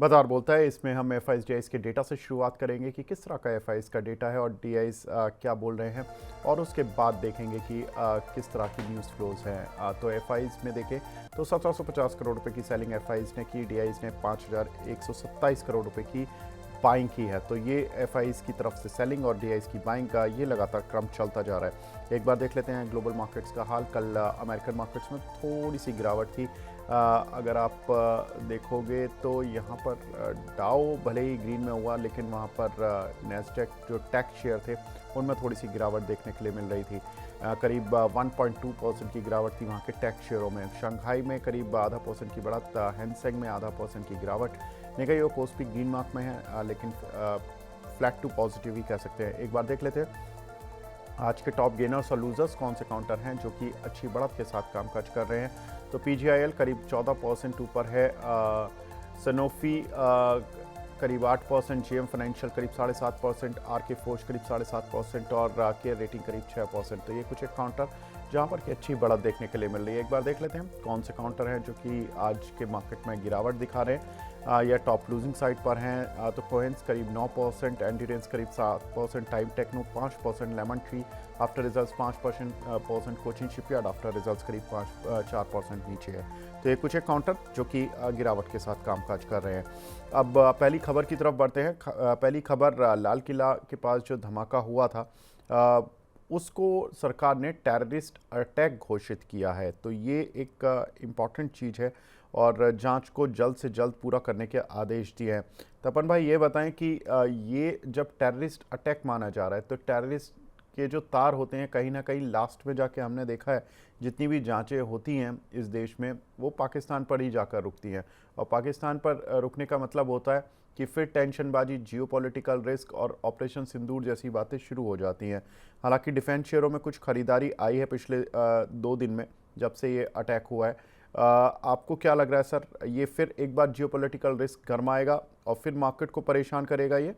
बाजार बोलता है। इसमें हम एफआईएस के डेटा से शुरुआत करेंगे कि किस तरह का एफआईएस का डेटा है और डीआईएस क्या बोल रहे हैं, और उसके बाद देखेंगे कि किस तरह की न्यूज़ फ्लोज हैं। तो एफआईएस में देखें तो 1750 करोड़ रुपए की सेलिंग एफआईएस ने की, डीआईएस ने 5127 करोड़ रुपए की बाइंग की है। तो ये एफआईएस की तरफ से सेलिंग और डीआईएस की बाइंग का ये लगातार क्रम चलता जा रहा है। एक बार देख लेते हैं ग्लोबल मार्केट्स का हाल। कल अमेरिकन मार्केट्स में थोड़ी सी गिरावट थी। अगर आप देखोगे तो यहाँ पर डाउ भले ही ग्रीन में हुआ, लेकिन वहाँ पर नेस्डेक जो टेक शेयर थे उनमें थोड़ी सी गिरावट देखने के लिए मिल रही थी। करीब 1.2% की गिरावट थी वहाँ के टेक शेयरों में। शंघाई में करीब ½ % की बढ़त, हैंसेंग में ½% की गिरावट। निकाई और कोस्पी ग्रीन मार्क में है, लेकिन फ्लैट टू पॉजिटिव ही कह सकते हैं। एक बार देख लेते हैं आज के टॉप गेनर्स और लूजर्स कौन से काउंटर हैं जो कि अच्छी बढ़त के साथ कामकाज कर रहे हैं। तो पीजीआईएल करीब 14% ऊपर है, सनोफी करीब 8%, जेएम फाइनेंशियल करीब 7.5%, आरके फोर्ज करीब 7.5% और केयर रेटिंग करीब 6%। तो ये कुछ एक काउंटर जहाँ पर कि अच्छी बढ़त देखने के लिए मिल रही है। एक बार देख लेते हैं कौन से काउंटर हैं जो कि आज के मार्केट में गिरावट दिखा रहे हैं या टॉप लूजिंग साइड पर हैं। तो कोहेंस करीब 9%, एंटीरेंस करीब 7%, time techno 5%, lemon tree after results 5%, Cochin shipyard after results करीब 4% नीचे है। तो ये कुछ एक काउंटर जो कि गिरावट के साथ कामकाज कर रहे हैं। अब पहली खबर की तरफ बढ़ते हैं। पहली खबर, लाल किला के पास जो धमाका हुआ था उसको सरकार ने टेररिस्ट अटैक घोषित किया है। तो ये एक इम्पॉर्टेंट चीज़ है और जांच को जल्द से जल्द पूरा करने के आदेश दिए हैं। तपन भाई ये बताएं कि ये जब टेररिस्ट अटैक माना जा रहा है तो टेररिस्ट के जो तार होते हैं कहीं ना कहीं लास्ट में जाके हमने देखा है जितनी भी जांचें होती हैं इस देश में वो पाकिस्तान पर ही जाकर रुकती हैं, और पाकिस्तान पर रुकने का मतलब होता है कि फिर टेंशनबाजी, जियोपॉलिटिकल रिस्क और ऑपरेशन सिंदूर जैसी बातें शुरू हो जाती हैं। हालांकि डिफेंस शेयरों में कुछ खरीदारी आई है पिछले 2 दिन में जब से ये अटैक हुआ है। आपको क्या लग रहा है सर, ये फिर एक बार जियोपॉलिटिकल रिस्क गरमाएगा और फिर मार्केट को परेशान करेगा ये?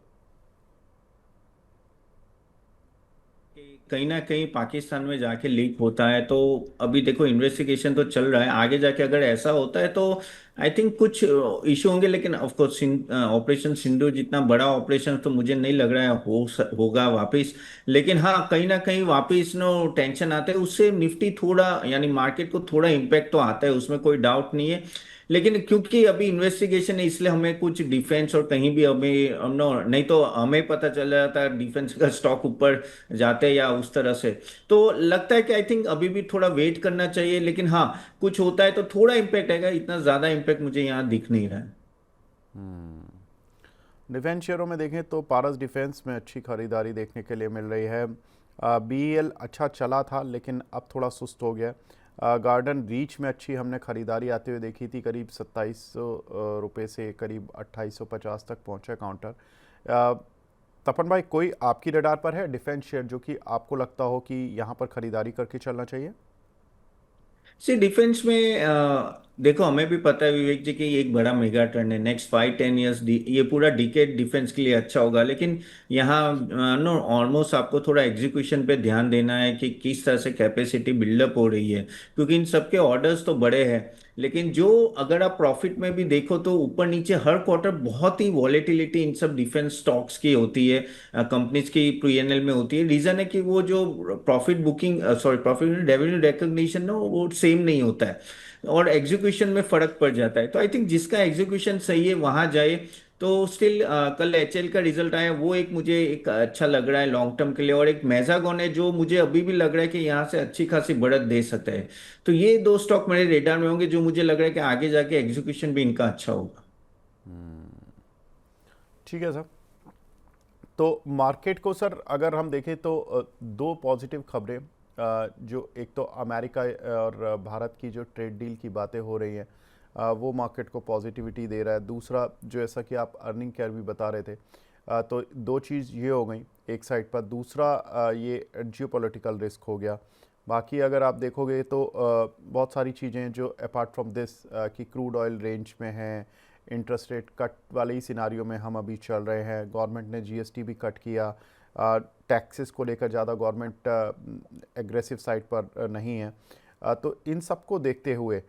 कहीं ना कहीं पाकिस्तान में जाके लीक होता है तो अभी देखो इन्वेस्टिगेशन तो चल रहा है। आगे जाके अगर ऐसा होता है तो आई थिंक कुछ इशू होंगे, लेकिन ऑफ कोर्स ऑपरेशन सिंधु जितना बड़ा ऑपरेशन तो मुझे नहीं लग रहा है होगा वापस। लेकिन हाँ, कहीं ना कहीं वापस नो टेंशन आता है उससे निफ्टी थोड़ा यानी मार्केट को थोड़ा इम्पेक्ट तो आता है, उसमें कोई डाउट नहीं है। लेकिन क्योंकि अभी इन्वेस्टिगेशन है इसलिए हमें कुछ डिफेंस और कहीं भी हमें नो नहीं तो हमें पता चल जाता है डिफेंस का स्टॉक ऊपर जाते हैं या उस तरह से। तो लगता है कि आई थिंक अभी भी थोड़ा वेट करना चाहिए, लेकिन हाँ कुछ होता है तो थोड़ा इम्पेक्ट आएगा, इतना ज्यादा इम्पेक्ट मुझे यहाँ दिख नहीं रहा है। डिफेंस शेयरों में देखें तो पारस डिफेंस में अच्छी खरीदारी देखने के लिए मिल रही है। बीईएल अच्छा चला था लेकिन अब थोड़ा सुस्त हो गया। गार्डन रीच में अच्छी हमने खरीदारी आते हुए देखी थी, करीब 2700 रुपये से करीब 2850 तक पहुंचा काउंटर। अ, तपन भाई कोई आपकी रडार पर है डिफेंस शेयर जो कि आपको लगता हो कि यहाँ पर खरीदारी करके चलना चाहिए? सी डिफेंस में देखो हमें भी पता है विवेक जी कि ये एक बड़ा मेगा ट्रेंड है। नेक्स्ट 5-10 ईयर्स ये पूरा डिकेड डिफेंस के लिए अच्छा होगा, लेकिन यहाँ नो ऑलमोस्ट आपको थोड़ा एग्जीक्यूशन पे ध्यान देना है कि किस तरह से कैपेसिटी बिल्डअप हो रही है, क्योंकि इन सबके ऑर्डर्स तो बड़े हैं। लेकिन जो अगर आप प्रॉफिट में भी देखो तो ऊपर नीचे हर क्वार्टर बहुत ही वॉलेटिलिटी इन सब डिफेंस स्टॉक्स की होती है, कंपनीज की पीएनएल में होती है। रीजन है कि वो जो profit booking sorry profit revenue recognition ना वो सेम नहीं होता है और एग्जीक्यूशन में फर्क पड़ जाता है। तो आई थिंक जिसका एग्जीक्यूशन सही है वहां जाए। तो स्टिल कल एचएल का रिजल्ट आया वो एक मुझे एक अच्छा लग रहा है लॉन्ग टर्म के लिए, और एक मेजागॉन है जो मुझे अभी भी लग रहा है कि यहाँ से अच्छी खासी बढ़त दे सकता है। तो ये दो स्टॉक मेरे रेडार में होंगे जो मुझे लग रहा है कि आगे जाके एग्जीक्यूशन भी इनका अच्छा होगा। ठीक है सर। तो मार्केट को सर अगर हम देखें तो दो पॉजिटिव खबरें, जो एक तो अमेरिका और भारत की जो ट्रेड डील की बातें हो रही हैं वो मार्केट को पॉजिटिविटी दे रहा है। दूसरा जो ऐसा कि आप अर्निंग केयर भी बता रहे थे, तो दो चीज़ ये हो गई एक साइड पर। दूसरा ये जियोपॉलिटिकल रिस्क हो गया। बाकी अगर आप देखोगे तो बहुत सारी चीज़ें हैं जो अपार्ट फ्रॉम दिस कि क्रूड ऑयल रेंज में हैं, इंटरेस्ट रेट कट वाले ही सिनारियो में हम अभी चल रहे हैं। गवर्नमेंट ने जीएसटी भी कट किया, टैक्सेस को लेकर ज़्यादा गवर्नमेंट एग्रेसिव साइड पर नहीं है। तो इन सब को देखते हुए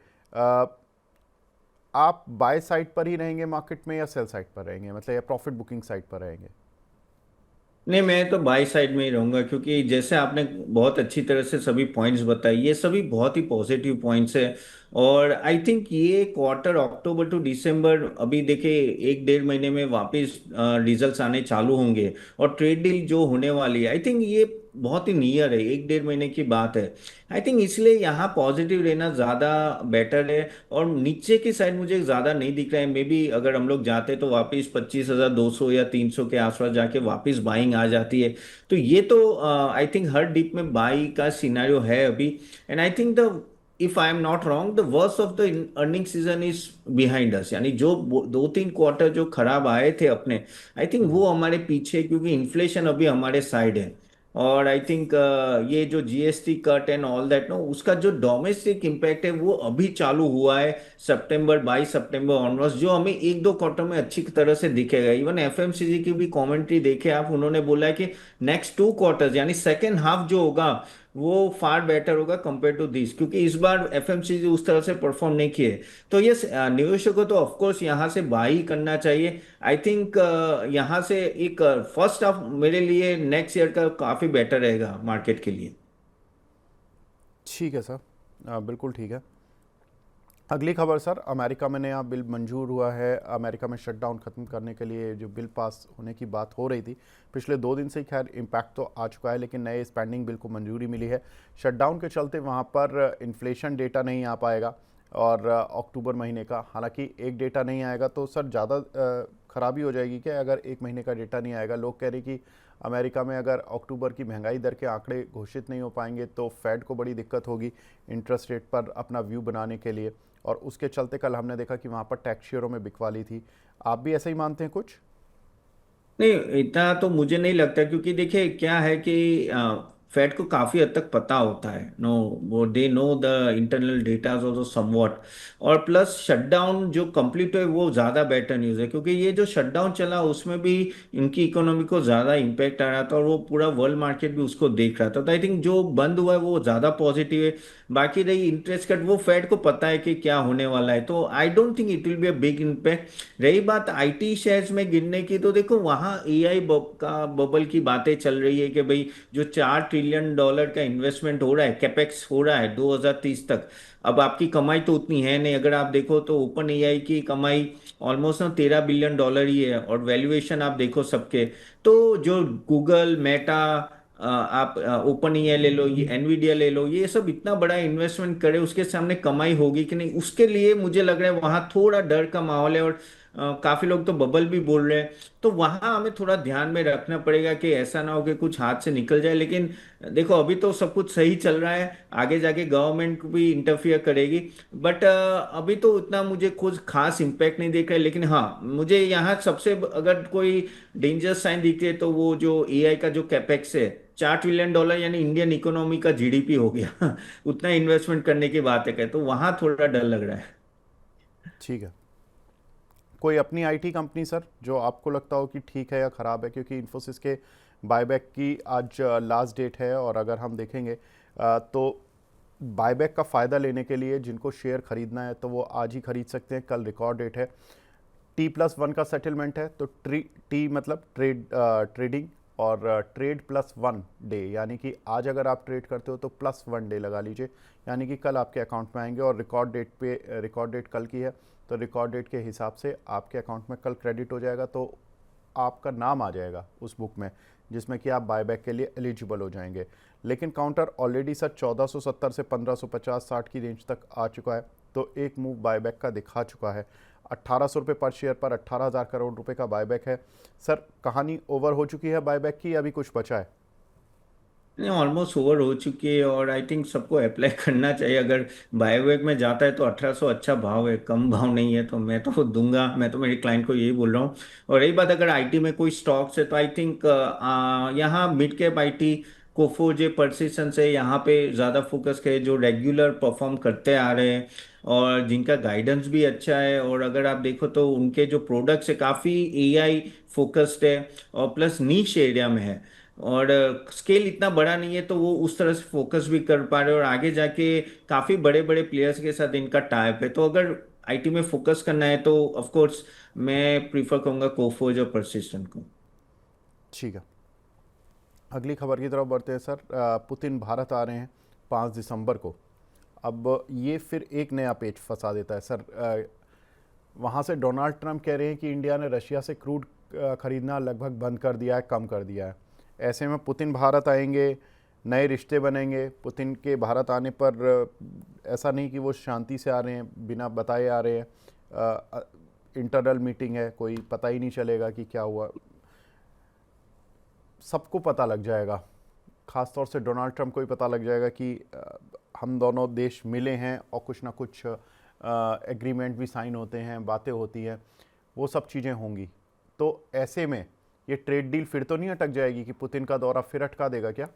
आप बाय साइड पर ही रहेंगे मार्केट में या सेल साइड पर रहेंगे, मतलब या प्रॉफिट बुकिंग साइड पर रहेंगे? नहीं, मैं तो बाई साइड में ही रहूंगा, क्योंकि जैसे आपने बहुत अच्छी तरह से सभी पॉइंट्स बताए, ये सभी बहुत ही पॉजिटिव पॉइंट्स है। और आई थिंक ये क्वार्टर अक्टूबर टू दिसंबर, अभी देखिए एक डेढ़ महीने में वापस रिजल्ट्स आने चालू होंगे, और ट्रेड डील जो होने वाली है, आई थिंक ये बहुत ही नियर है, एक डेढ़ महीने की बात है। आई थिंक इसलिए यहाँ पॉजिटिव रहना ज़्यादा बेटर है। और नीचे की साइड मुझे ज़्यादा नहीं दिख रहा है, मे बी अगर हम लोग जाते तो वापस 25,200 या 300 के आसपास जाके वापस बाइंग आ जाती है। तो ये तो आई थिंक हर डिप में बाई का सिनारियो है अभी। And I think the, if I am not wrong, the worst of the earning season is behind us, यानी जो दो तीन क्वार्टर जो खराब आए थे अपने, आई थिंक वो हमारे पीछे, क्योंकि इन्फ्लेशन अभी हमारे साइड है। और आई थिंक ये जो GST cut and all that no, उसका जो डोमेस्टिक इम्पैक्ट है वो अभी चालू हुआ है सितंबर, 22 सितंबर ऑनवर्स, जो हमें एक दो क्वार्टर में अच्छी तरह से दिखेगा। इवन एफएमसीजी की भी कमेंट्री देखे आप, उन्होंने बोला है कि नेक्स्ट 2 क्वार्टर्स यानी सेकेंड हाफ जो होगा वो फार बेटर होगा कंपेयर टू दिस, क्योंकि इस बार एफएमसीजी उस तरह से परफॉर्म नहीं किए। तो ये निवेशकों को तो ऑफकोर्स यहाँ से बाई करना चाहिए। आई थिंक यहाँ से एक फर्स्ट हाफ मेरे लिए नेक्स्ट ईयर का काफी बेटर रहेगा मार्केट के लिए। ठीक है सर, बिल्कुल ठीक है। अगली खबर सर, अमेरिका में नया बिल मंजूर हुआ है। अमेरिका में शटडाउन खत्म करने के लिए जो बिल पास होने की बात हो रही थी पिछले 2 दिन से ही, खैर इम्पैक्ट तो आ चुका है, लेकिन नए स्पेंडिंग बिल को मंजूरी मिली है। शटडाउन के चलते वहाँ पर इन्फ्लेशन डेटा नहीं आ पाएगा और अक्टूबर महीने का, हालांकि एक डेटा नहीं आएगा तो सर ज़्यादा खराबी हो जाएगी क्या अगर एक महीने का डेटा नहीं आएगा? लोग कह रहे कि अमेरिका में अगर अक्टूबर की महंगाई दर के आंकड़े घोषित नहीं हो पाएंगे तो फेड को बड़ी दिक्कत होगी इंटरेस्ट रेट पर अपना व्यू बनाने के लिए, और उसके चलते कल हमने देखा कि वहाँ पर टैक्स शेयरों में बिकवाली थी। आप भी ऐसा ही मानते हैं कुछ? नहीं, इतना तो मुझे नहीं लगता, क्योंकि देखिए क्या है कि फेड को काफी हद तक पता होता है, नो, वो they know the internal data also somewhat. और प्लस शटडाउन जो कंप्लीट है वो ज्यादा बेटर न्यूज है, क्योंकि ये जो शटडाउन चला उसमें भी इनकी इकोनॉमी को ज्यादा इम्पेक्ट आ रहा था, और वो पूरा वर्ल्ड मार्केट भी उसको देख रहा था। तो आई थिंक जो बंद हुआ है वो ज्यादा पॉजिटिव है। बाकी रही इंटरेस्ट कट, वो फेड को पता है कि क्या होने वाला है, तो I don't think it will be a big impact. रही बात आईटी शेयर्स में गिरने की, तो देखो वहाँ एआई का बबल की बातें चल रही है कि भाई जो $4 ट्रिलियन का इन्वेस्टमेंट हो रहा है, कैपेक्स हो रहा है 2030 तक। अब आपकी कमाई तो उतनी है नहीं, अगर आप देखो तो ओपन एआई की कमाई ऑलमोस्ट ना $13 बिलियन ही है, और वैल्यूएशन आप देखो सबके। तो जो गूगल, मेटा, आप ओपन ईआई ले लो, ये एनवीडिया ले लो, ये सब इतना बड़ा इन्वेस्टमेंट करे, उसके सामने कमाई होगी कि नहीं, उसके लिए मुझे लग रहा है वहां थोड़ा डर का माहौल है। और काफी लोग तो बबल भी बोल रहे हैं। तो वहां हमें थोड़ा ध्यान में रखना पड़ेगा कि ऐसा ना हो कि कुछ हाथ से निकल जाए। लेकिन देखो अभी तो सब कुछ सही चल रहा है, आगे जाके गवर्नमेंट भी इंटरफियर करेगी। बट अभी तो उतना मुझे कुछ खास इम्पैक्ट नहीं देख रहा है। लेकिन हाँ, मुझे यहाँ सबसे अगर कोई डेंजरस साइन दिखे तो वो जो एआई का जो कैपेक्स है, $4 ट्रिलियन, यानी इंडियन इकोनॉमी का जीडीपी हो गया उतना इन्वेस्टमेंट करने की बात है, तो वहां थोड़ा डर लग रहा है। ठीक है। कोई अपनी आईटी कंपनी सर जो आपको लगता हो कि ठीक है या ख़राब है? क्योंकि इन्फोसिस के बायबैक की आज लास्ट डेट है, और अगर हम देखेंगे तो बायबैक का फ़ायदा लेने के लिए जिनको शेयर खरीदना है तो वो आज ही खरीद सकते हैं, कल रिकॉर्ड डेट है। T+1 का सेटलमेंट है, तो टी मतलब ट्रेडिंग, और ट्रेड+1 डे, यानी कि आज अगर आप ट्रेड करते हो तो +1 डे लगा लीजिए, यानी कि कल आपके अकाउंट में आएंगे। और रिकॉर्ड डेट कल की है, तो रिकॉर्ड डेट के हिसाब से आपके अकाउंट में कल क्रेडिट हो जाएगा, तो आपका नाम आ जाएगा उस बुक में जिसमें कि आप बायबैक के लिए एलिजिबल हो जाएंगे। लेकिन काउंटर ऑलरेडी सर 1470 से 1550-60 की रेंज तक आ चुका है, तो एक मूव बायबैक का दिखा चुका है। 1800 रुपये पर शेयर पर 18,000 करोड़ रुपए का बायबैक है। सर कहानी ओवर हो चुकी है बायबैक की, अभी कुछ बचा है? नहीं, ऑलमोस्ट ओवर हो चुकी है, और आई थिंक सबको अप्लाई करना चाहिए। अगर बायोवेक में जाता है तो 1800 अच्छा भाव है, कम भाव नहीं है, तो मैं तो दूंगा। मैं तो मेरे क्लाइंट को यही बोल रहा हूँ। और रही बात अगर आईटी में कोई स्टॉक्स है, तो आई थिंक यहाँ मिड कैप आईटी, कोफोजे, पर्सिस्टेंस से यहाँ पे ज़्यादा फोकस करे, जो रेगुलर परफॉर्म करते आ रहे हैं और जिनका गाइडेंस भी अच्छा है। और अगर आप देखो तो उनके जो प्रोडक्ट्स है काफ़ी एआई फोकस्ड है, और प्लस नीश एरिया में है, और स्केल इतना बड़ा नहीं है, तो वो उस तरह से फोकस भी कर पा रहे हैं, और आगे जाके काफी बड़े बड़े प्लेयर्स के साथ इनका टाइप है। तो अगर आईटी में फोकस करना है तो ऑफ कोर्स मैं प्रीफर करूंगा कोफोज और परसिस्टेंट को। ठीक है, अगली खबर की तरफ बढ़ते हैं सर। पुतिन भारत आ रहे हैं 5 दिसंबर को। अब ये फिर एक नया पेच फंसा देता है सर। वहाँ से डोनाल्ड ट्रंप कह रहे हैं कि इंडिया ने रशिया से क्रूड खरीदना लगभग बंद कर दिया है, कम कर दिया है। ऐसे में पुतिन भारत आएंगे, नए रिश्ते बनेंगे। पुतिन के भारत आने पर ऐसा नहीं कि वो शांति से आ रहे हैं, बिना बताए आ रहे हैं। इंटरनल मीटिंग है, कोई पता ही नहीं चलेगा कि क्या हुआ, सबको पता लग जाएगा। ख़ास तौर से डोनाल्ड ट्रंप को भी पता लग जाएगा कि हम दोनों देश मिले हैं और कुछ ना कुछ एग्रीमेंट भी साइन होते हैं, बातें होती हैं, वो सब चीज़ें होंगी। तो ऐसे में ये ट्रेड डील फिर तो नहीं अटक जाएगी कि पुतिन का दौरा फिर अटका देगा क्या?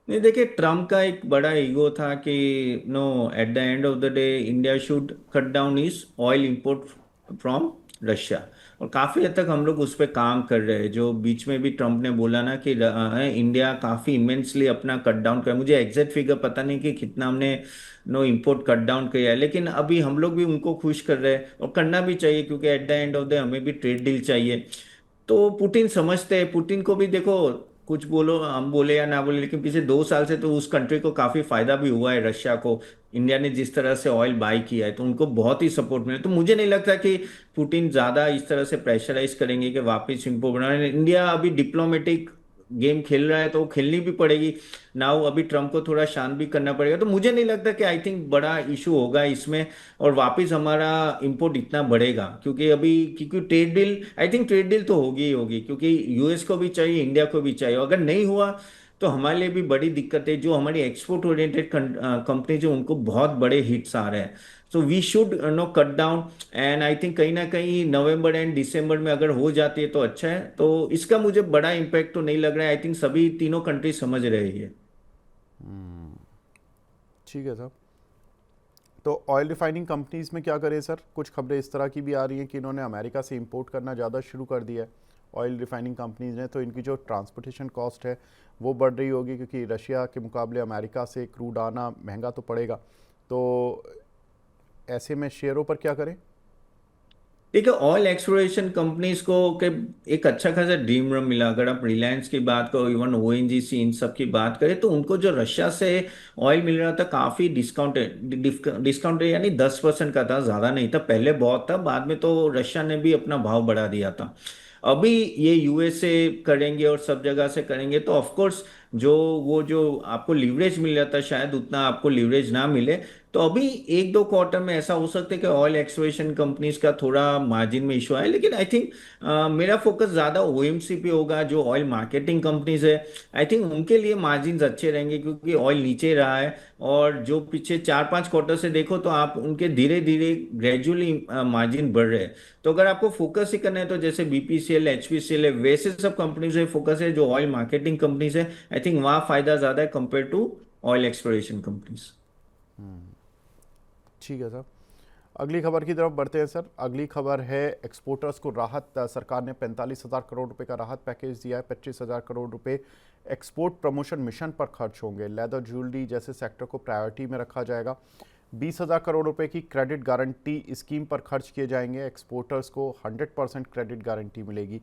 नहीं, देखिए ट्रम्प का एक बड़ा ईगो था कि no, at the end of the day India should cut down is oil import from Russia. और काफी हद तक हम लोग उस पर काम कर रहे हैं। जो बीच में भी ट्रम्प ने बोला ना कि इंडिया काफी इमेंसली अपना कट डाउन कर, मुझे एग्जैक्ट फिगर पता नहीं कि कितना हमने नो इंपोर्ट कट डाउन किया है, लेकिन अभी हम लोग भी उनको खुश कर रहे हैं और करना भी चाहिए क्योंकि eight the end of the हमें भी ट्रेड डील चाहिए। तो पुतिन समझते हैं, पुतिन को भी देखो, कुछ बोलो हम बोले या ना बोले, लेकिन पिछले 2 साल से तो उस कंट्री को काफी फायदा भी हुआ है। रशिया को इंडिया ने जिस तरह से ऑयल बाई किया है तो उनको बहुत ही सपोर्ट मिला। तो मुझे नहीं लगता कि पुतिन ज्यादा इस तरह से प्रेशराइज करेंगे कि वापस इनको बनाना। इंडिया अभी डिप्लोमेटिक गेम खेल रहा है तो वो खेलनी भी पड़ेगी ना। वो अभी ट्रम्प को थोड़ा शांत भी करना पड़ेगा। तो मुझे नहीं लगता कि आई थिंक बड़ा इशू होगा इसमें और वापस हमारा इंपोर्ट इतना बढ़ेगा, क्योंकि अभी क्योंकि trade deal, I think trade deal तो होगी ही होगी, क्योंकि यूएस को भी चाहिए, इंडिया को भी चाहिए। अगर नहीं हुआ तो हमारे लिए भी बड़ी दिक्कत है। जो हमारी एक्सपोर्ट ओरिएंटेड कंपनी जो उनको बहुत बड़े हिट्स आ रहे हैं। So we should no cut down. And I think कहीं ना कहीं नवंबर एंड दिसंबर में अगर हो जाती है तो अच्छा है। तो इसका मुझे बड़ा इम्पैक्ट तो नहीं लग रहा है। आई थिंक सभी तीनों कंट्री समझ रही है। ठीक है सर। तो ऑयल रिफाइनिंग कंपनीज में क्या करें सर? कुछ खबरें इस तरह की भी आ रही हैं कि इन्होंने अमेरिका से इंपोर्ट करना ज़्यादा शुरू कर दिया है ऑयल रिफाइनिंग कंपनीज ने। तो इनकी जो ट्रांसपोर्टेशन कॉस्ट है वो बढ़ रही होगी, क्योंकि रशिया के मुकाबले अमेरिका से क्रूड आना महंगा तो पड़ेगा। तो ऐसे में शेयरों पर क्या करें? देखिए ऑयल एक्सप्लोरेशन कंपनीज को के एक अच्छा खासा ड्रीम रन मिला। अगर आप रिलायंस की बात करो, इवन ओएनजीसी, इन सब की बात करें तो उनको जो रशिया से ऑयल मिल रहा था काफी डिस्काउंटेड, डिस्काउंटेड यानी 10% का था, ज्यादा नहीं था। पहले बहुत था, बाद में तो रशिया ने भी अपना भाव बढ़ा दिया था। अभी ये यूएसए करेंगे और सब जगह से करेंगे तो ऑफ कोर्स जो वो जो आपको लीवरेज मिल रहा था शायद उतना आपको लीवरेज ना मिले। तो अभी 1-2 क्वार्टर में ऐसा हो सकता है कि ऑयल एक्सप्लोरेशन कंपनीज का थोड़ा मार्जिन में इशू आए, लेकिन आई थिंक मेरा फोकस ज्यादा ओएमसी पे होगा। जो ऑयल मार्केटिंग कंपनीज है आई थिंक उनके लिए मार्जिन अच्छे रहेंगे, क्योंकि ऑयल नीचे रहा है। और जो पीछे 4-5 क्वार्टर से देखो तो आप उनके धीरे धीरे ग्रेजुअली मार्जिन बढ़ रहे हैं। तो अगर आपको फोकस ही करना है तो जैसे बीपीसीएल, एचपीसीएल है, वैसे सब कंपनीज में फोकस है। जो ऑयल मार्केटिंग कंपनीज है आई थिंक वहां फायदा ज्यादा है compare to oil exploration companies. ठीक है सर। अगली खबर की तरफ बढ़ते हैं सर। अगली खबर है एक्सपोर्टर्स को राहत। सरकार ने 45,000 करोड़ रुपए का राहत पैकेज दिया है। 25,000 करोड़ रुपए एक्सपोर्ट प्रमोशन मिशन पर खर्च होंगे। लेदर ज्वेलरी जैसे सेक्टर को प्रायोरिटी में रखा जाएगा। 20,000 करोड़ रुपए की क्रेडिट गारंटी स्कीम पर खर्च किए जाएंगे। एक्सपोर्टर्स को 100% क्रेडिट गारंटी मिलेगी।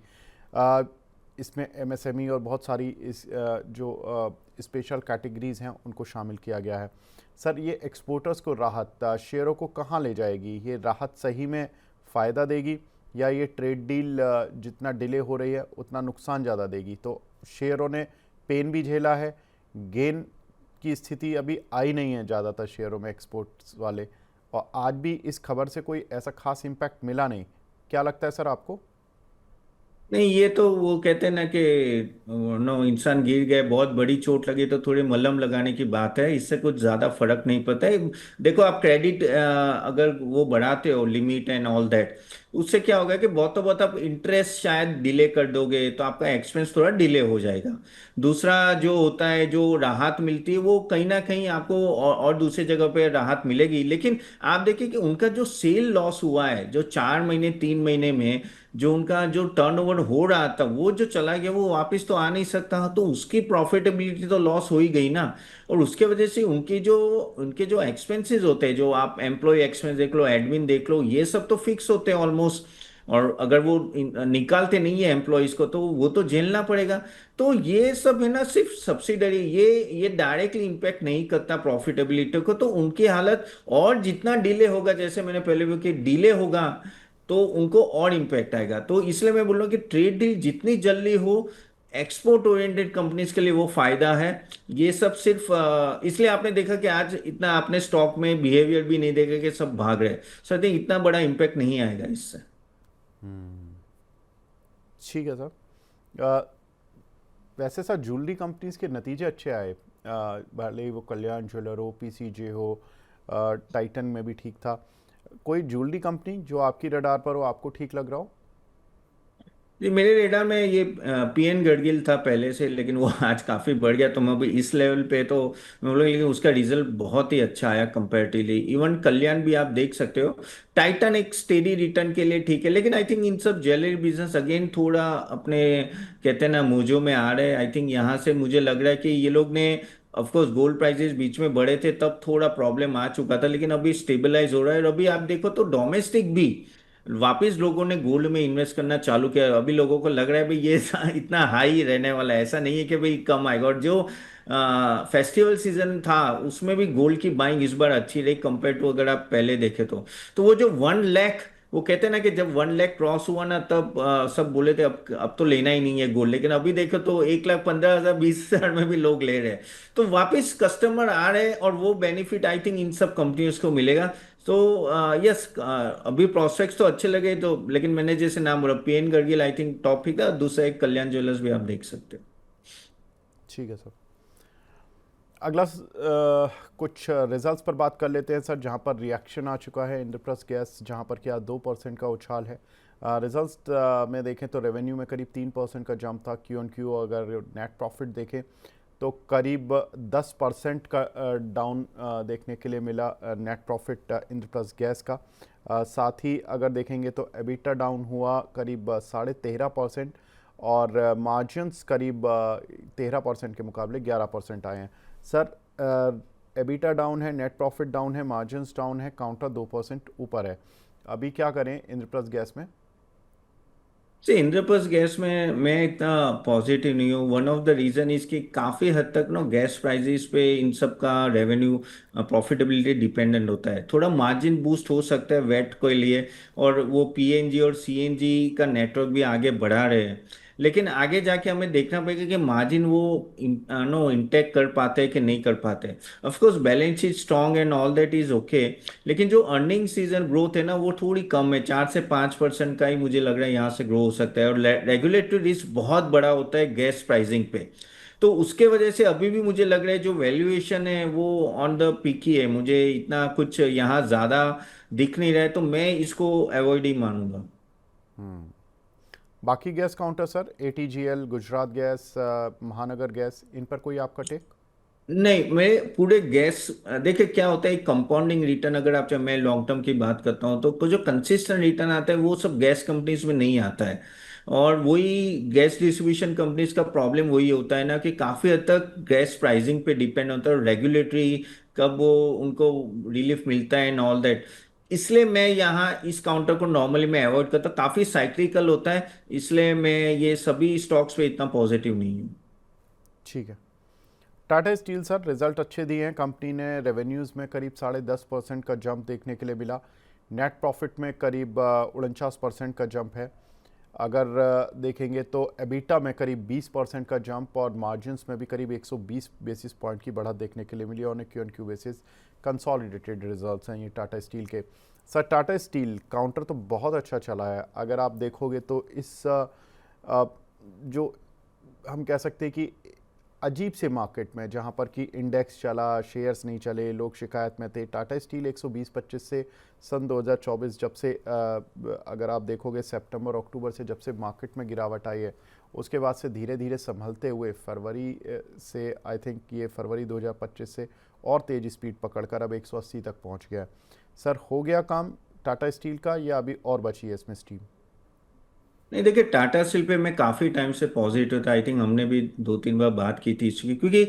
इसमें एमएसएमई और बहुत सारी जो स्पेशल कैटेगरीज हैं उनको शामिल किया गया है। सर, ये एक्सपोर्टर्स को राहत शेयरों को कहाँ ले जाएगी? ये राहत सही में फ़ायदा देगी या ये ट्रेड डील जितना डिले हो रही है उतना नुकसान ज़्यादा देगी? तो शेयरों ने पेन भी झेला है, गेन की स्थिति अभी आई नहीं है ज़्यादातर शेयरों में एक्सपोर्ट्स वाले, और आज भी इस खबर से कोई ऐसा खास इम्पैक्ट मिला नहीं। क्या लगता है सर आपको? नहीं, ये तो वो कहते हैं ना कि नो, इंसान गिर गए, बहुत बड़ी चोट लगी तो थोड़ी मलहम लगाने की बात है। इससे कुछ ज्यादा फर्क नहीं पड़ता है। देखो आप क्रेडिट अगर वो बढ़ाते हो लिमिट एंड ऑल दैट, उससे क्या होगा कि बहुत तो बहुत आप इंटरेस्ट शायद डिले कर दोगे, तो आपका एक्सपेंस थोड़ा डिले हो जाएगा। दूसरा जो होता है, जो राहत मिलती है वो कहीं ना कहीं आपको और दूसरी जगह पे राहत मिलेगी, लेकिन आप देखिए कि उनका जो सेल लॉस हुआ है, जो 4 महीने 3 महीने में जो उनका जो टर्नओवर हो रहा था वो जो चला गया, वो वापस तो आ नहीं सकता, तो उसकी प्रॉफिटेबिलिटी तो लॉस हो ही गई ना। और उसके वजह से उनके जो एक्सपेंसेस होते हैं, जो आप एम्प्लॉय एक्सपेंस देख लो, एडमिन देख लो, ये सब तो फिक्स होते हैं ऑलमोस्ट। और अगर वो निकालते नहीं है एम्प्लॉयज को तो वो तो झेलना पड़ेगा। तो ये सब है ना, सिर्फ सब्सिडरी, ये डायरेक्टली इम्पेक्ट नहीं करता प्रॉफिटेबिलिटी को, तो उनकी हालत और जितना डिले होगा, जैसे मैंने पहले भी कि डिले होगा, तो उनको और इम्पैक्ट आएगा। तो इसलिए मैं बोल रहा हूँ कि ट्रेड डील जितनी जल्दी हो, एक्सपोर्ट ओरिएंटेड कंपनीज के लिए वो फायदा है। ये सब सिर्फ इसलिए आपने देखा कि आज इतना आपने स्टॉक में बिहेवियर भी नहीं देखा कि सब भाग रहे, सो आई थिंक इतना बड़ा इम्पैक्ट नहीं आएगा इससे। ठीक है सर। वैसे सर ज्वेलरी कंपनीज के नतीजे अच्छे आए, भले ही वो कल्याण ज्वेलर हो, पीसीजे हो, टाइटन में भी ठीक था। कोई ज्वेलरी कंपनी जो आपकी रडार पर हो, आपको ठीक लग रहा हो? जी, मेरे रेडार में ये पीएन गडगिल था पहले से, लेकिन वो आज काफी बढ़ गया, तो मैं अभी इस लेवल पे तो मैं बोलूँगा, लेकिन उसका रिजल्ट बहुत ही अच्छा आया कंपैरेटिवली। इवन कल्याण भी आप देख सकते हो। टाइटन एक स्टेडी रिटर्न के लिए ठीक है, लेकिन आई थिंक इन सब ज्वेलरी बिजनेस अगेन थोड़ा अपने कहते हैं ना मोजो में आ रहे हैं। आई थिंक यहाँ से मुझे लग रहा है कि ये लोग ने, ऑफ कोर्स गोल्ड प्राइसेस बीच में बढ़े थे तब थोड़ा प्रॉब्लम आ चुका था, लेकिन अभी स्टेबलाइज हो रहा है। और अभी आप देखो तो डोमेस्टिक भी वापिस लोगों ने गोल्ड में इन्वेस्ट करना चालू किया। अभी लोगों को लग रहा है भाई ये इतना हाई रहने वाला है, ऐसा नहीं है कि भाई कम आएगा। और जो फेस्टिवल सीजन था उसमें भी गोल्ड की बाइंग इस बार अच्छी रही कंपेयर टू अगर आप पहले देखे तो वो जो 1 लाख, वो कहते हैं ना कि जब 1 लाख क्रॉस हुआ ना तब सब बोले थे अब तो लेना ही नहीं है गोल्ड, लेकिन अभी देखो तो 1,15,000 20,000 में भी लोग ले रहे हैं। तो वापिस कस्टमर आ रहे हैं, और वो बेनिफिट आई थिंक इन सब कंपनियों को मिलेगा। तो यस, अभी प्रोस्पेक्ट्स तो अच्छे लगे, तो लेकिन मैंने जैसे नाम बोला पीएन गर्गिल आई थिंक टॉप ही था, दूसरा एक कल्याण ज्वेलर्स भी आप देख सकते हो। ठीक है सर। अगला कुछ रिजल्ट्स पर बात कर लेते हैं सर, जहां पर रिएक्शन आ चुका है इंद्रप्रस्थ गैस, जहां पर क्या 2% का उछाल है। रिजल्ट्स में देखें तो रेवेन्यू में करीब 3% का जंप था क्यू ऑन क्यू। अगर नेट प्रॉफिट देखें तो करीब 10% का डाउन देखने के लिए मिला नेट प्रॉफिट इंद्रप्रस्थ गैस का। साथ ही अगर देखेंगे तो एबिटा डाउन हुआ करीब 13.5%, और मार्जिन्स करीब 13% के मुकाबले 11% आए हैं। सर एबिटा डाउन है, नेट प्रॉफिट डाउन है, मार्जिन्स डाउन है, काउंटर 2% ऊपर है। अभी क्या करें इंद्रप्रस्थ गैस में? से इंद्रप्रस्थ गैस में मैं इतना पॉजिटिव नहीं हूँ। वन ऑफ द रीजन इसकी काफी हद तक ना गैस प्राइसेस पे इन सब का रेवेन्यू प्रॉफिटेबिलिटी डिपेंडेंट होता है। थोड़ा मार्जिन बूस्ट हो सकता है वेट के लिए, और वो पीएनजी और सीएनजी का नेटवर्क भी आगे बढ़ा रहे हैं, लेकिन आगे जाके हमें देखना पड़ेगा कि मार्जिन वो नो इंटेक्ट कर पाते हैं कि नहीं कर पाते। Of course balance sheet strong and all that is okay, लेकिन जो अर्निंग सीजन ग्रोथ है ना वो थोड़ी कम है। 4 से 5% का ही मुझे लग रहा है यहाँ से ग्रो हो सकता है, और रेगुलेटरी रिस्क बहुत बड़ा होता है गैस प्राइसिंग पे। तो उसके वजह से अभी भी मुझे लग रहा है जो वैल्यूएशन है वो ऑन द पीक ही है, मुझे इतना कुछ यहाँ ज्यादा दिख नहीं रहा है, तो मैं इसको अवॉइड ही मानूंगा। बाकी gas counter sir, ATGL, Gujarat gas, महानगर गैस, इन पर कोई आपका टेक? नहीं, मैं पूरे गैस, देखिए क्या होता है कंपाउंडिंग रिटर्न, अगर आप चाहे मैं लॉन्ग टर्म की बात करता हूँ तो जो कंसिस्टेंट रिटर्न आता है वो सब गैस कंपनीज में नहीं आता है। और वही गैस डिस्ट्रीब्यूशन कंपनीज का प्रॉब्लम वही होता है ना कि काफी हद तक गैस प्राइसिंग पे डिपेंड होता है, रेगुलेटरी कब वो उनको रिलीफ मिलता है एंड ऑल दैट। इसलिए मैं यहाँ इस काउंटर को नॉर्मली मैं अवॉइड करता हूँ, काफी साइक्लिकल होता है, इसलिए मैं ये सभी स्टॉक्स पे इतना पॉजिटिव नहीं हूँ। ठीक है। टाटा स्टील सर, रिजल्ट अच्छे दिए हैं कंपनी ने। रेवेन्यूज़ में करीब 10.5% का जंप देखने के लिए मिला। नेट प्रॉफिट में करीब 49% का जंप है। अगर देखेंगे तो एबिटा में करीब 20% का जंप, और मार्जिन्स में भी करीब 120 बेसिस पॉइंट की बढ़त देखने के लिए मिली on a Q on Q basis. Consolidated results हैं ये टाटा स्टील के। सर टाटा स्टील काउंटर तो बहुत अच्छा चला है। अगर आप देखोगे तो इस जो हम कह सकते हैं कि अजीब से मार्केट में जहां पर कि इंडेक्स चला, शेयर्स नहीं चले, लोग शिकायत में थे। टाटा स्टील 120-25 से सन 2024 जब से अगर आप देखोगे सितंबर अक्टूबर से जब से मार्केट में गिरावट आई है, उसके बाद से धीरे धीरे संभलते हुए फरवरी से आई थिंक ये फरवरी 2025 से और तेज़ स्पीड पकड़कर अब 180 तक पहुंच गया है। सर हो गया काम टाटा स्टील का या अभी और बची है इसमें स्टीम? नहीं, देखिए टाटा स्टील पे मैं काफी टाइम से पॉजिटिव था। आई थिंक हमने भी 2-3 बार बात की थी इसकी, क्योंकि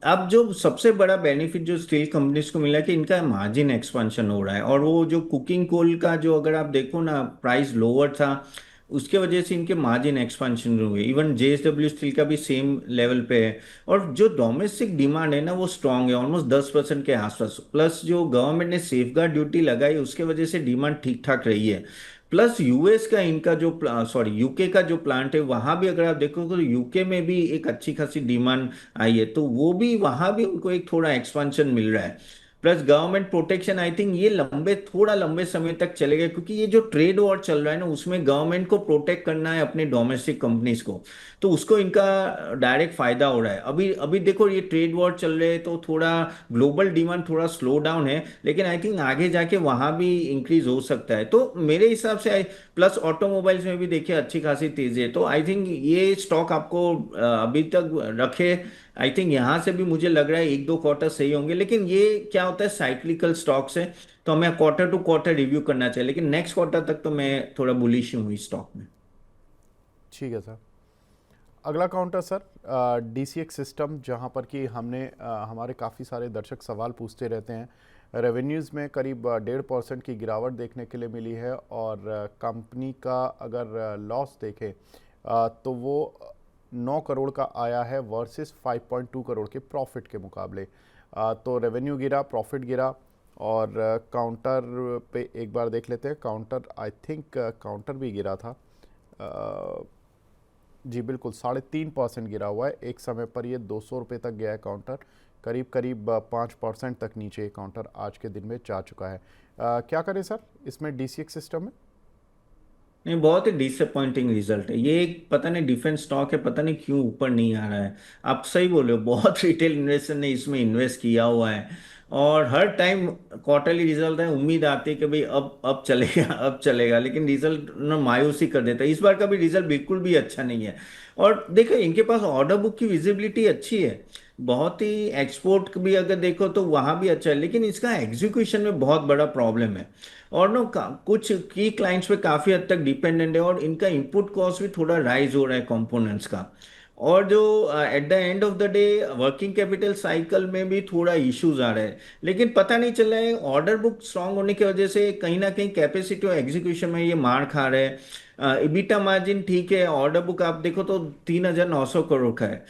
अब जो सबसे बड़ा बेनिफिट जो स्टील कंपनीज को मिला है कि इनका मार्जिन एक्सपेंशन हो रहा है। और वो जो कुकिंग कोल का जो अगर आप देखो ना प्राइस लोअर था, उसके वजह से इनके मार्जिन एक्सपेंशन हुए। इवन जेएसडब्ल्यू स्टील का भी सेम लेवल पे है। और जो डोमेस्टिक डिमांड है ना वो स्ट्रांग है, ऑलमोस्ट 10% के आसपास। प्लस जो गवर्नमेंट ने सेफ गार्ड ड्यूटी लगाई उसके वजह से डिमांड ठीक ठाक रही है। प्लस यूएस का इनका जो सॉरी यूके का जो प्लांट है वहां भी अगर आप देखो तो यूके में भी एक अच्छी खासी डिमांड आई है, तो वो भी वहां भी उनको एक थोड़ा एक्सपेंशन मिल रहा है। प्लस गवर्नमेंट प्रोटेक्शन आई थिंक ये थोड़ा लंबे समय तक चलेगा, क्योंकि ये जो ट्रेड वॉर चल रहा है ना उसमें गवर्नमेंट को प्रोटेक्ट करना है अपने डोमेस्टिक कंपनीज को। तो उसको इनका डायरेक्ट फायदा हो रहा है। अभी अभी देखो ये ट्रेड वॉर चल रहे हैं तो थोड़ा ग्लोबल डिमांड थोड़ा स्लो डाउन है, लेकिन आई थिंक आगे जाके वहां भी इंक्रीज हो सकता है। तो मेरे हिसाब से प्लस ऑटोमोबाइल्स में भी देखिए अच्छी खासी तेजी है। तो आई थिंक ये स्टॉक आपको अभी तक रखे। आई थिंक यहां से भी मुझे लग रहा है 1-2 क्वार्टर सही होंगे, लेकिन ये क्या होता है साइक्लिकल स्टॉक्स है, तो हमें क्वार्टर टू क्वार्टर रिव्यू करना चाहिए। लेकिन नेक्स्ट क्वार्टर तक तो मैं थोड़ा बुलिश हूँ इस स्टॉक में। ठीक है सर। अगला काउंटर सर डीसीएक्स सिस्टम, जहां पर कि हमने हमारे काफ़ी सारे दर्शक सवाल पूछते रहते हैं। रेवेन्यूज़ में करीब 1.5% की गिरावट देखने के लिए मिली है और कंपनी का अगर लॉस देखें तो वो 9 करोड़ का आया है वर्सेस 5.2 करोड़ के प्रॉफिट के मुकाबले। तो रेवेन्यू गिरा, प्रॉफिट गिरा। और काउंटर पे एक बार देख लेते हैं। काउंटर आई थिंक काउंटर भी गिरा था। जी बिल्कुल, 3.5% गिरा हुआ है। एक समय पर ये 200 रुपये तक गया है काउंटर। करीब करीब 5% तक नीचे काउंटर आज के दिन में जा चुका है। क्या करें सर इसमें डीसीएक्स सिस्टम में? नहीं, बहुत ही डिसअपॉइंटिंग रिजल्ट है ये। एक पता नहीं डिफेंस स्टॉक है, पता नहीं क्यों ऊपर नहीं आ रहा है। आप सही बोले हो, बहुत रिटेल इन्वेस्टर ने इसमें इन्वेस्ट किया हुआ है। और हर टाइम क्वार्टरली रिजल्ट है, उम्मीद आती है कि भाई अब चलेगा अब चलेगा, लेकिन रिजल्ट ना मायूसी कर देता है। इस बार का भी रिजल्ट बिल्कुल भी अच्छा नहीं है। और देखो इनके पास ऑर्डर बुक की विजिबिलिटी अच्छी है, बहुत ही। एक्सपोर्ट भी अगर देखो तो वहां भी अच्छा है, लेकिन इसका एग्जीक्यूशन में बहुत बड़ा प्रॉब्लम है। और नो कुछ की क्लाइंट्स पे काफी हद तक डिपेंडेंट है, और इनका इनपुट कॉस्ट भी थोड़ा राइज हो रहा है कंपोनेंट्स का। और जो eight the end of the day working capital cycle में भी थोड़ा इश्यूज आ रहे हैं। लेकिन पता नहीं चल रहा है ऑर्डर बुक स्ट्रांग होने की वजह से कहीं ना कहीं कैपेसिटी और एग्जीक्यूशन में ये मार खा रहे हैं। इबिटा मार्जिन ठीक है, ऑर्डर बुक आप देखो तो 3,900 करोड़ का है।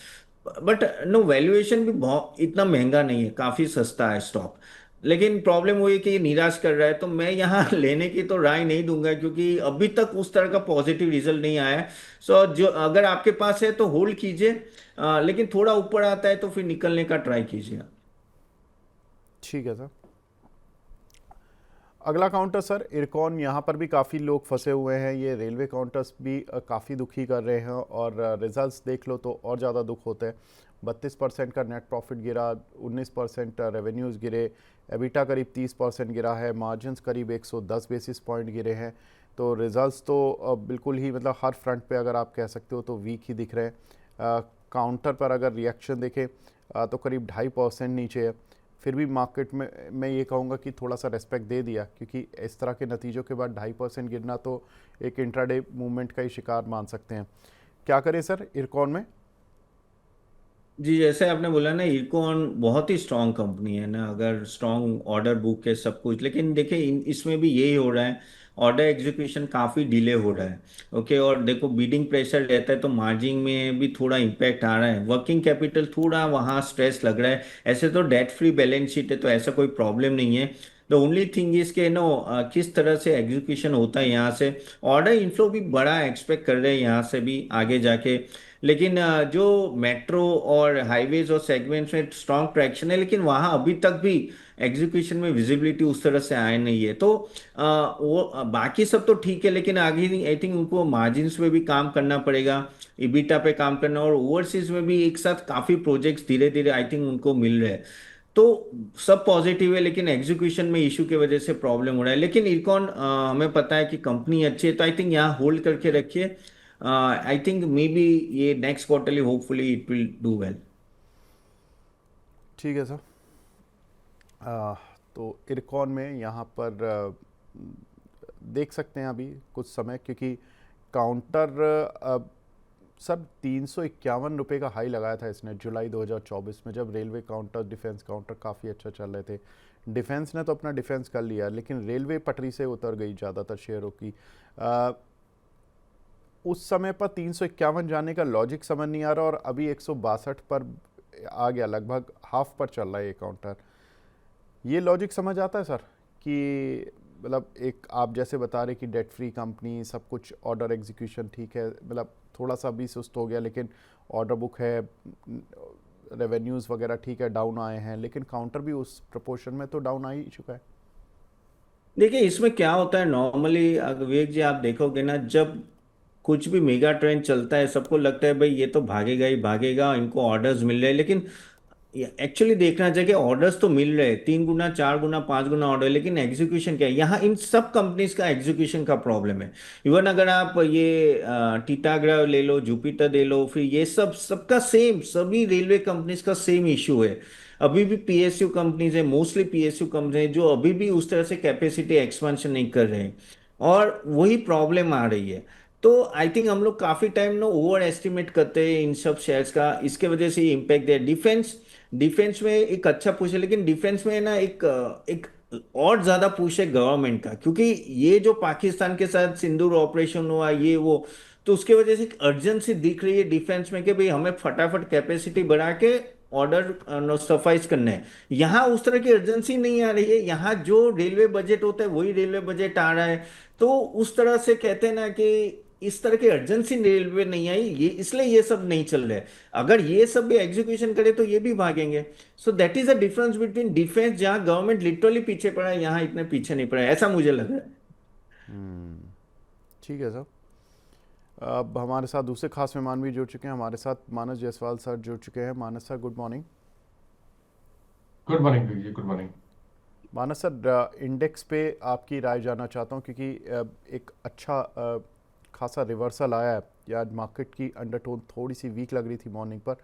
बट नो वैल्यूएशन भी बहुत इतना महंगा नहीं है, काफी सस्ता है स्टॉक। लेकिन प्रॉब्लम वो है कि ये निराश कर रहा है, तो मैं यहाँ लेने की तो राय नहीं दूंगा, क्योंकि अभी तक उस तरह का पॉजिटिव रिजल्ट नहीं आया है। सो जो अगर आपके पास है तो होल्ड कीजिए, लेकिन थोड़ा ऊपर आता है तो फिर निकलने का ट्राई कीजिए। ठीक है सर। अगला काउंटर सर इरकॉन, यहाँ पर भी काफ़ी लोग फंसे हुए हैं। ये रेलवे काउंटर्स भी काफ़ी दुखी कर रहे हैं और रिजल्ट्स देख लो तो और ज़्यादा दुख होते हैं। 32% का नेट प्रॉफिट गिरा, 19% रेवेन्यूज़ गिरे, एबिटा करीब 30% गिरा है, मार्जिन्स करीब 110 बेसिस पॉइंट गिरे हैं। तो रिजल्ट्स तो बिल्कुल ही मतलब हर फ्रंट पे अगर आप कह सकते हो तो वीक ही दिख रहे हैं। काउंटर पर अगर रिएक्शन देखें तो करीब 2.5% नीचे है। फिर भी मार्केट में मैं ये कहूँगा कि थोड़ा सा रेस्पेक्ट दे दिया, क्योंकि इस तरह के नतीजों के बाद 2.5% गिरना तो एक इंट्राडे मूवमेंट का ही शिकार मान सकते हैं। क्या करें सर इरकॉन में? जी, जैसे आपने बोला ना इरकॉन बहुत ही स्ट्रांग कंपनी है ना, अगर स्ट्रांग ऑर्डर बुक है सब कुछ, लेकिन देखिए इसमें भी यही हो रहा है, ऑर्डर एग्जीक्यूशन काफी डिले हो रहा है। ओके, और देखो बीडिंग प्रेशर रहता है तो मार्जिन में भी थोड़ा इम्पैक्ट आ रहा है, वर्किंग कैपिटल थोड़ा वहाँ स्ट्रेस लग रहा है। ऐसे तो डेट फ्री बैलेंस शीट है तो ऐसा कोई प्रॉब्लम नहीं है। द ओनली थिंग इज के नो किस तरह से एग्जीक्यूशन होता है यहाँ से। ऑर्डर इनफ्लो भी बड़ा एक्सपेक्ट कर रहे हैं यहाँ से भी आगे जाके। लेकिन जो मेट्रो और हाईवेज और सेगमेंट्स में स्ट्रॉन्ग ट्रैक्शन है, लेकिन वहाँ अभी तक भी एग्जीक्यूशन में विजिबिलिटी उस तरह से आए नहीं है। तो बाकी सब तो ठीक है, लेकिन आगे आई थिंक उनको मार्जिन्स में भी काम करना पड़ेगा, इबिटा पे काम करना, और ओवरसीज में भी एक साथ काफी प्रोजेक्ट्स धीरे धीरे आई थिंक उनको मिल रहे हैं। तो सब पॉजिटिव है, लेकिन एग्जीक्यूशन में इशू की वजह से प्रॉब्लम हो रहा है। लेकिन इरकॉन हमें पता है कि कंपनी अच्छी है, तो आई थिंक यहाँ होल्ड करके रखिए। आई थिंक मे बी ये next quarterly hopefully it will do well. ठीक है सर। आ, तो इरकॉन में यहाँ पर देख सकते हैं अभी कुछ समय, क्योंकि काउंटर सर 351 रुपये का हाई लगाया था इसने जुलाई 2024 में, जब रेलवे काउंटर, डिफेंस काउंटर काफ़ी अच्छा चल रहे थे। डिफेंस ने तो अपना डिफेंस कर लिया, लेकिन रेलवे पटरी से उतर गई ज़्यादातर शेयरों की। उस समय पर 351 जाने का लॉजिक समझ नहीं आ रहा, और अभी 162 पर आ गया, लगभग हाफ पर चल रहा है ये काउंटर। ये लॉजिक समझ आता है सर कि मतलब एक आप जैसे बता रहे कि डेट फ्री कंपनी, सब कुछ ऑर्डर एग्जीक्यूशन ठीक है, मतलब थोड़ा सा भी सुस्त हो गया, लेकिन ऑर्डर बुक है, रेवेन्यूज़ वगैरह ठीक है, डाउन आए हैं, लेकिन काउंटर भी उस प्रपोर्शन में तो डाउन आ ही चुका है। देखिए इसमें क्या होता है नॉर्मली, विवेक जी आप देखोगे ना, जब कुछ भी मेगा ट्रेंड चलता है सबको लगता है भाई ये तो भागेगा ही भागेगा, इनको ऑर्डर्स मिल रहे हैं। लेकिन एक्चुअली देखना चाहिए कि ऑर्डर्स तो मिल रहे हैं, 3 गुना 4 गुना 5 गुना ऑर्डर, लेकिन एग्जीक्यूशन क्या है? यहाँ इन सब कंपनीज का एग्जीक्यूशन का प्रॉब्लम है। इवन अगर आप ये टीटागढ़ ले लो, जुपिटर ले लो, फिर ये सब सबका सेम, सभी रेलवे कंपनीज का सेम इशू है। अभी भी पीएसयू कंपनीज है, मोस्टली पीएसयू कंपनी है, जो अभी भी उस तरह से कैपेसिटी एक्सपेंशन नहीं कर रहे हैं, और वही प्रॉब्लम आ रही है। तो आई थिंक हम लोग काफी टाइम ना ओवर एस्टिमेट करते हैं इन सब शेयर्स का, इसके वजह से इम्पैक्ट है। डिफेंस डिफेंस में एक अच्छा पुश है, लेकिन डिफेंस में ना एक और ज्यादा पुश है गवर्नमेंट का, क्योंकि ये जो पाकिस्तान के साथ सिंदूर ऑपरेशन हुआ ये वो, तो उसके वजह से एक अर्जेंसी दिख रही है डिफेंस में कि भाई हमें फटाफट कैपेसिटी बढ़ा के ऑर्डर सफाइज करने हैं। यहाँ उस तरह की अर्जेंसी नहीं आ रही है, यहाँ जो रेलवे बजट होता है वही रेलवे बजट आ रहा है। तो उस तरह से कहते हैं ना कि इस तरह की अर्जेंसी रेलवे नहीं आई, ये इसलिए ये सब नहीं चल रहा है। अगर ये सब भी एग्जीक्यूशन करे तो ये भी भागेंगे। So that is the difference between defence, जहां गवर्नमेंट लिटरली पीछे पड़ा है, यहाँ इतने पीछे नहीं पड़ा है, ऐसा मुझे लग रहा है। ठीक है सर। अब हमारे साथ दूसरे खास मेहमान भी जुड़ चुके हैं, हमारे साथ मानस जायसवाल सर जुड़ चुके हैं। Manas sir, good morning. Good morning ji, good morning. Manas sir, index पे आपकी राय जानना चाहता हूँ, क्योंकि एक अच्छा खासा रिवर्सल आया है। या मार्केट की अंडरटोन थोड़ी सी वीक लग रही थी मॉर्निंग पर,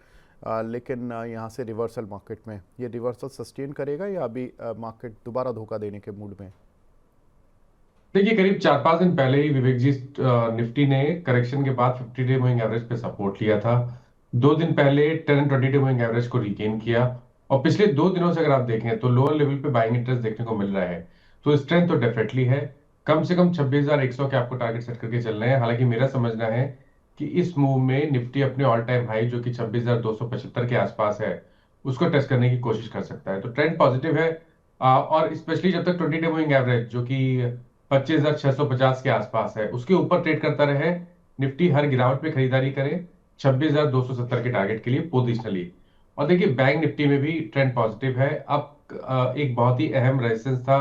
लेकिन यहाँ से रिवर्सल मार्केट में, ये रिवर्सल सस्टेन करेगा या अभी मार्केट दोबारा धोखा देने के मूड में? देखिए, करीब 4-5 दिन पहले ही विवेक जी निफ्टी ने करेक्शन के बाद 50 डे मूविंग एवरेज पे सपोर्ट लिया था। 2 दिन पहले 10 एंड 20 डे मूविंग एवरेज को रिगेन किया, और पिछले 2 दिनों से अगर आप देखें तो लोअर लेवल पे बाइंग इंटरेस्ट देखने को मिल रहा है। तो स्ट्रेंथ तो डेफिनेटली है। कम से कम 26,100 के आपको टारगेट सेट करके चल रहे हैं। हालांकि मेरा समझना है कि इस मूव में निफ्टी अपने ऑल टाइम हाई जो कि 26,275 के आसपास है, उसको टेस्ट करने की कोशिश कर सकता है। तो ट्रेंड पॉजिटिव है। और स्पेशली जब तक 20 डे मूविंग एवरेज जो कि 25,650 के आसपास है उसके ऊपर ट्रेड करता रहे, निफ्टी हर गिरावट पे खरीदारी करे 26,270 के टारगेट के लिए पोजिशनली। और देखिए, बैंक निफ्टी में भी ट्रेंड पॉजिटिव है। अब एक बहुत ही अहम रेजिस्टेंस था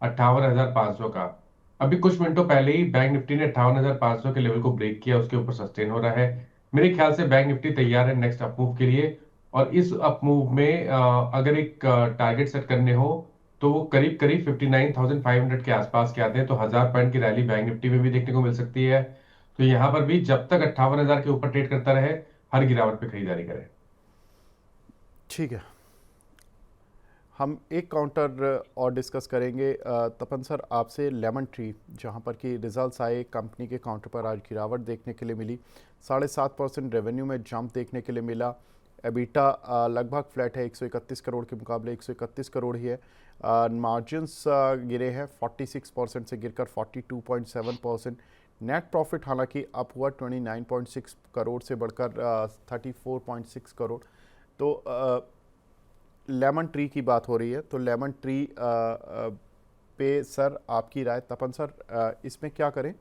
58,500 का। अभी कुछ मिनटों पहले ही बैंक निफ्टी ने 58,500 के लेवल को ब्रेक किया, उसके ऊपर सस्टेन हो रहा है। मेरे ख्याल से बैंक निफ्टी तैयार है नेक्स्ट अपमूव के लिए। और इस अपमूव में अगर एक टारगेट सेट करने हो तो वो करीब करीब 59,500 के आसपास के आते हैं। तो 1,000 पॉइंट की रैली बैंक निफ्टी में भी देखने को मिल सकती है। तो यहाँ पर भी जब तक 58,000 के ऊपर ट्रेड करता रहे, हर गिरावट पे खरीदारी करें। ठीक है, हम एक काउंटर और डिस्कस करेंगे। तपन सर, आपसे लेमन ट्री, जहां पर कि रिजल्ट्स आए, कंपनी के काउंटर पर आज गिरावट देखने के लिए मिली, 7.5% रेवेन्यू में जंप देखने के लिए मिला। एबिटा लगभग फ्लैट है, 131 करोड़ के मुकाबले 131 करोड़ ही है। मार्जिन्स गिरे हैं 46% से गिरकर 42.7%। नेट प्रॉफिट हालांकि अप हुआ 29.6 करोड़ से बढ़कर 34.6 करोड़। तो लेमन ट्री की बात हो रही है, तो लेमन ट्री पे सर आपकी राय, तपन सर, इसमें क्या करें?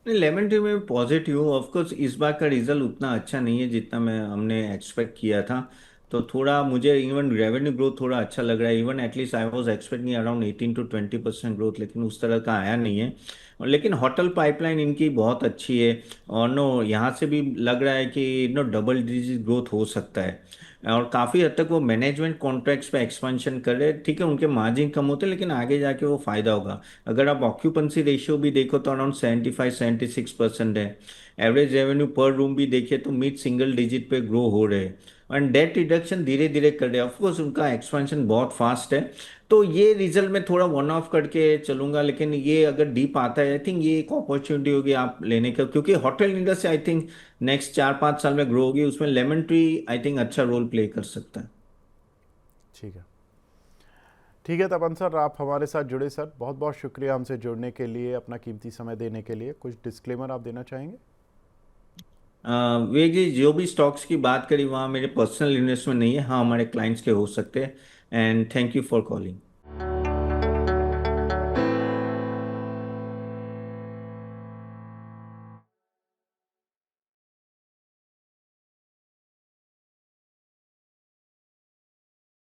नहीं, लेमन ट्री में पॉजिटिव हूँ। ऑफ कोर्स इस बार का रिजल्ट उतना अच्छा नहीं है जितना मैं हमने एक्सपेक्ट किया था। तो थोड़ा मुझे इवन रेवेन्यू ग्रोथ थोड़ा अच्छा लग रहा है। Even at least I was expecting around 18 to 20% growth, लेकिन उस तरह का आया नहीं है। लेकिन होटल पाइपलाइन इनकी बहुत अच्छी है। और नो यहाँ से भी लग रहा है कि नो डबल डिजिट ग्रोथ हो सकता है। और काफ़ी हद तक वो मैनेजमेंट कॉन्ट्रैक्ट्स पे एक्सपेंशन कर रहे हैं। ठीक है, उनके मार्जिन कम होते हैं, लेकिन आगे जाके वो फायदा होगा। अगर आप ऑक्यूपेंसी रेशियो भी देखो तो अराउंड 75-76% है। एवरेज रेवेन्यू पर रूम भी देखे तो मिड सिंगल डिजिट पे ग्रो हो रहे हैं। एंड डेट रिडक्शन धीरे धीरे कर रहे हैं। ऑफकोर्स उनका एक्सपेंशन बहुत फास्ट है। तो ये रिजल्ट में थोड़ा वन ऑफ करके चलूंगा, लेकिन ये अगर डीप आता है आई थिंक ये एक अपॉर्चुनिटी होगी आप लेने का, क्योंकि hotel industry I think next 4-5 साल में ग्रो होगी। उसमें लेमन ट्री आई थिंक अच्छा रोल प्ले कर सकता है। ठीक है, ठीक है तपन सर, आप हमारे साथ जुड़े सर, बहुत बहुत शुक्रिया हमसे जुड़ने के लिए, अपना कीमती समय देने के लिए। कुछ डिस्क्लेमर आप देना चाहेंगे? वे जी जो भी स्टॉक्स की बात करी वहाँ मेरे पर्सनल इन्वेस्टमेंट नहीं है। हाँ, हमारे क्लाइंट्स के हो सकते हैं। And thank you for calling.